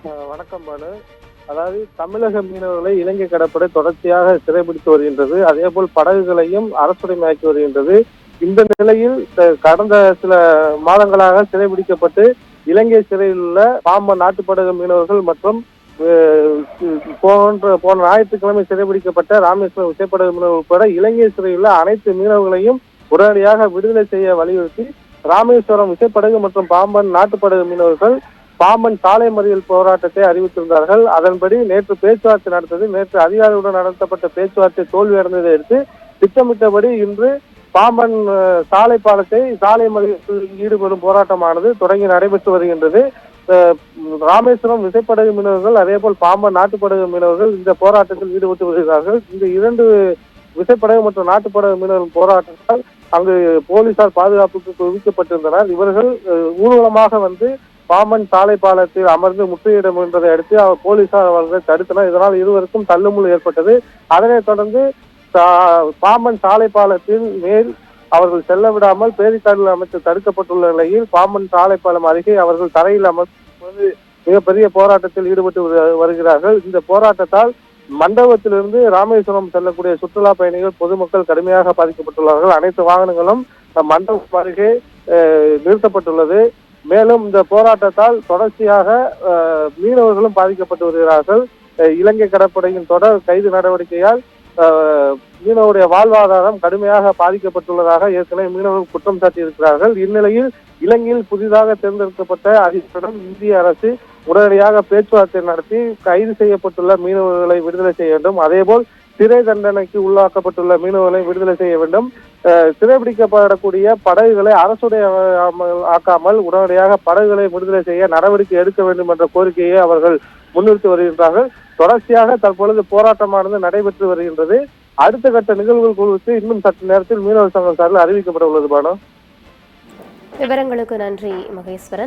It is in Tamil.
வணக்கம் பானு. அதாவது தமிழக மீனவர்களை இலங்கை கடற்படை தொடர்ச்சியாக சிறைபிடித்து வருகின்றது. அதேபோல் படகுகளையும் அரசுடைமையாக்கி வருகின்றது. இந்த நிலையில் கடந்த சில மாதங்களாக சிறைபிடிக்கப்பட்டு இலங்கை சிறையில் உள்ள பாம்பன் நாட்டுப்படகு மீனவர்கள் மற்றும் போன ஞாயிற்றுக்கிழமை சிறைபிடிக்கப்பட்ட ராமேஸ்வரம் விசைப்படகு மீனவர் உட்பட இலங்கை சிறையில் உள்ள அனைத்து மீனவர்களையும் உடனடியாக விடுதலை செய்ய வலியுறுத்தி ராமேஸ்வரம் விசைப்படகு மற்றும் பாம்பன் நாட்டுப்படகு மீனவர்கள் பாம்பன் சாலை மறியல் போராட்டத்தை அறிவித்திருந்தார்கள். அதன்படி நேற்று பேச்சுவார்த்தை நடந்தது. நேற்று அதிகாரிகளுடன் நடத்தப்பட்ட பேச்சுவார்த்தை தோல்வியடைந்ததை அடுத்து திட்டமிட்டபடி இன்று பாம்பன் சாலை பாலத்தை சாலை மறியலில் ஈடுபடும் போராட்டமானது தொடங்கி நடைபெற்று வருகின்றது. ராமேஸ்வரம் விசைப்படகு மீனவர்கள் அதேபோல் பாம்பன் நாட்டுப்படகு மீனவர்கள் இந்த போராட்டத்தில் ஈடுபட்டு வருகிறார்கள். இந்த இரண்டு விசைப்படகு மற்றும் நாட்டுப்படகு மீனவர்கள் போராட்டத்தால் அங்கு போலீசார் பாதுகாப்புக்கு குவிக்கப்பட்டிருந்தனர். இவர்கள் ஊர்வலமாக வந்து பாம்பன் சாலை பாலத்தில் அமர்ந்து முற்றுகையிட முயன்றதை அடுத்து போலீசார் அவர்களை தடுத்தனர். இதனால் இருவருக்கும் தள்ளுமுள்ளு ஏற்பட்டது. அதனைத் தொடர்ந்து பாம்பன் சாலை பாலத்தின் மேல் அவர்கள் செல்ல விடாமல் பேரிகார்டில் அமைத்து தடுக்கப்பட்டுள்ள நிலையில் பாம்பன் சாலை பாலம் அருகே அவர்கள் தரையில் அமர்ந்து மிகப்பெரிய போராட்டத்தில் ஈடுபட்டு வருகிறார்கள். இந்த போராட்டத்தால் மண்டபத்திலிருந்து ராமேஸ்வரம் செல்லக்கூடிய சுற்றுலா பயணிகள் பொதுமக்கள் கடுமையாக பாதிக்கப்பட்டுள்ளார்கள். அனைத்து வாகனங்களும் மண்டபம் அருகே நிறுத்தப்பட்டுள்ளது. மேலும் இந்த போராட்டத்தால் தொடர்ச்சியாக மீனவர்களும் பாதிக்கப்பட்டு வருகிறார்கள். இலங்கை கடற்படையின் தொடர் கைது நடவடிக்கையால் மீனவருடைய வாழ்வாதாரம் கடுமையாக பாதிக்கப்பட்டுள்ளதாக ஏற்கனவே மீனவர்கள் குற்றம் சாட்டியிருக்கிறார்கள். இந்நிலையில் இலங்கையில் புதிதாக தேர்ந்தெடுக்கப்பட்ட அதிபருடன் இந்திய அரசு உடனடியாக பேச்சுவார்த்தை நடத்தி கைது செய்யப்பட்டுள்ள மீனவர்களை விடுதலை செய்ய வேண்டும். அதேபோல் சிறை தண்டனைக்கு உள்ளாக்கப்பட்டுள்ள மீனவர்களை விடுதலை செய்ய வேண்டும். சிறைபிடிக்கப்படக்கூடிய படகுகளை அரசுடைய ஆக்காமல் உடனடியாக படகுகளை விடுதலை செய்ய நடவடிக்கை எடுக்க வேண்டும் என்ற கோரிக்கையை அவர்கள் முன்னிறுத்தி வருகின்றார்கள். தொடர்ச்சியாக தற்பொழுது போராட்டமானது நடைபெற்று வருகின்றது. அடுத்த கட்ட நிகழ்வுகள் குறித்து இன்னும் சற்று நேரத்தில் மீனவர் சங்கம் சார்பில் அறிவிக்கப்பட உள்ளது. பானு, விவரங்களுக்கு நன்றி மகேஸ்வரன்.